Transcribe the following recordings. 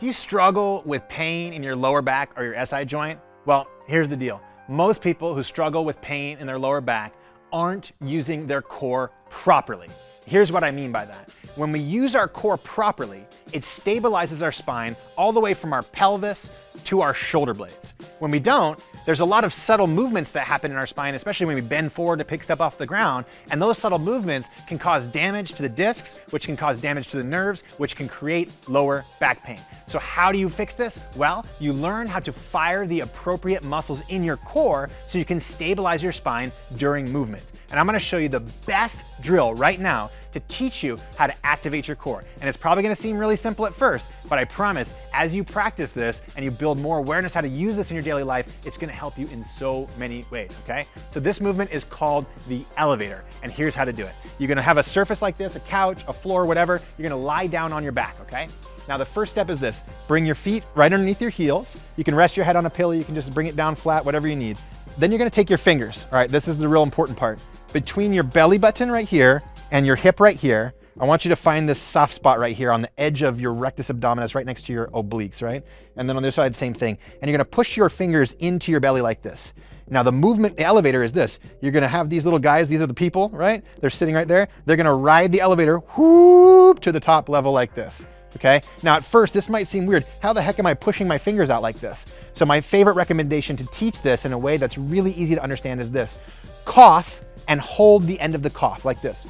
Do you struggle with pain in your lower back or your SI joint? Well, here's the deal. Most people who struggle with pain in their lower back aren't using their core properly. Here's what I mean by that. When we use our core properly, it stabilizes our spine all the way from our pelvis to our shoulder blades. When we don't, there's a lot of subtle movements that happen in our spine, especially when we bend forward to pick stuff off the ground, and those subtle movements can cause damage to the discs, which can cause damage to the nerves, which can create lower back pain. So how do you fix this? Well, you learn how to fire the appropriate muscles in your core so you can stabilize your spine during movement. And I'm gonna show you the best drill right now to teach you how to activate your core. And it's probably gonna seem really simple at first, but I promise as you practice this and you build more awareness how to use this in your daily life, it's gonna help you in so many ways, okay? So this movement is called the elevator, and here's how to do it. You're gonna have a surface like this, a couch, a floor, whatever. You're gonna lie down on your back, okay? Now the first step is this. Bring your feet right underneath your heels. You can rest your head on a pillow, you can just bring it down flat, whatever you need. Then you're gonna take your fingers, all right? This is the real important part. Between your belly button right here and your hip right here, I want you to find this soft spot right here on the edge of your rectus abdominis, right next to your obliques, right? And then on the other side, same thing. And you're gonna push your fingers into your belly like this. Now the movement, the elevator is this. You're gonna have these little guys, these are the people, right? They're sitting right there. They're gonna ride the elevator, whoop, to the top level like this. Okay, now at first this might seem weird. How the heck am I pushing my fingers out like this? So my favorite recommendation to teach this in a way that's really easy to understand is this. Cough and hold the end of the cough like this.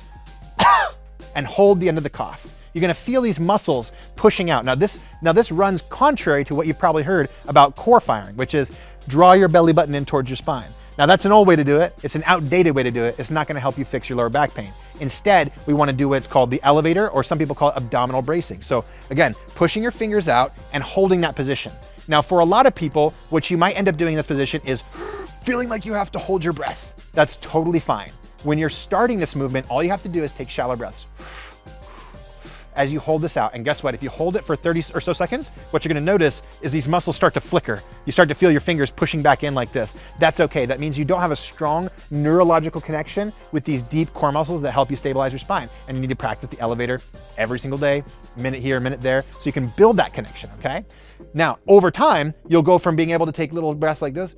And hold the end of the cough. You're gonna feel these muscles pushing out. Now this runs contrary to what you've probably heard about core firing, which is draw your belly button in towards your spine. Now that's an old way to do it. It's an outdated way to do it. It's not gonna help you fix your lower back pain. Instead, we wanna do what's called the elevator, or some people call it abdominal bracing. So again, pushing your fingers out and holding that position. Now for a lot of people, what you might end up doing in this position is feeling like you have to hold your breath. That's totally fine. When you're starting this movement, all you have to do is take shallow breaths as you hold this out. And guess what? If you hold it for 30 or so seconds, what you're gonna notice is these muscles start to flicker. You start to feel your fingers pushing back in like this. That's okay. That means you don't have a strong neurological connection with these deep core muscles that help you stabilize your spine. And you need to practice the elevator every single day, minute here, minute there, so you can build that connection, okay? Now, over time, you'll go from being able to take little breaths like this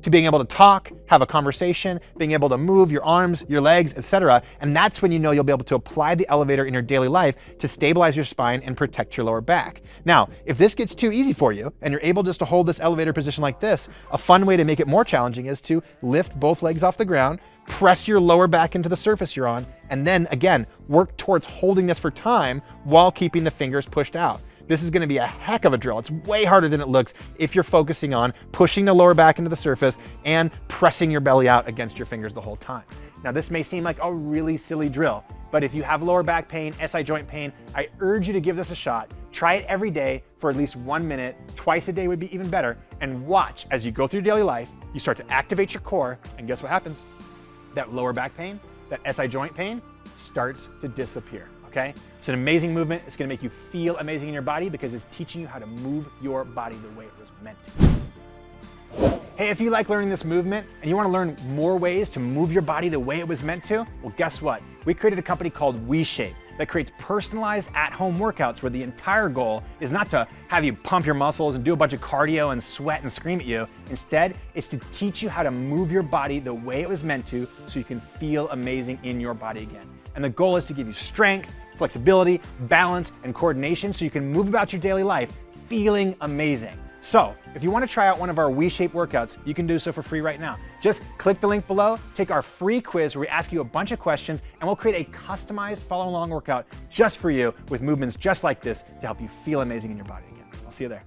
to being able to talk, have a conversation, being able to move your arms, your legs, etc. And that's when you know you'll be able to apply the elevator in your daily life to stabilize your spine and protect your lower back. Now, if this gets too easy for you and you're able just to hold this elevator position like this, a fun way to make it more challenging is to lift both legs off the ground, press your lower back into the surface you're on, and then again, work towards holding this for time while keeping the fingers pushed out. This is gonna be a heck of a drill. It's way harder than it looks if you're focusing on pushing the lower back into the surface and pressing your belly out against your fingers the whole time. Now this may seem like a really silly drill, but if you have lower back pain, SI joint pain, I urge you to give this a shot. Try it every day for at least 1 minute. Twice a day would be even better. And watch as you go through your daily life, you start to activate your core, and guess what happens? That lower back pain, that SI joint pain starts to disappear. Okay? It's an amazing movement. It's gonna make you feel amazing in your body because it's teaching you how to move your body the way it was meant to. Hey, if you like learning this movement and you wanna learn more ways to move your body the way it was meant to, well, guess what? We created a company called WeShape that creates personalized at-home workouts where the entire goal is not to have you pump your muscles and do a bunch of cardio and sweat and scream at you. Instead, it's to teach you how to move your body the way it was meant to so you can feel amazing in your body again. And the goal is to give you strength, flexibility, balance, and coordination so you can move about your daily life feeling amazing. So, if you want to try out one of our WeShape workouts, you can do so for free right now. Just click the link below, take our free quiz where we ask you a bunch of questions, and we'll create a customized follow-along workout just for you with movements just like this to help you feel amazing in your body again. I'll see you there.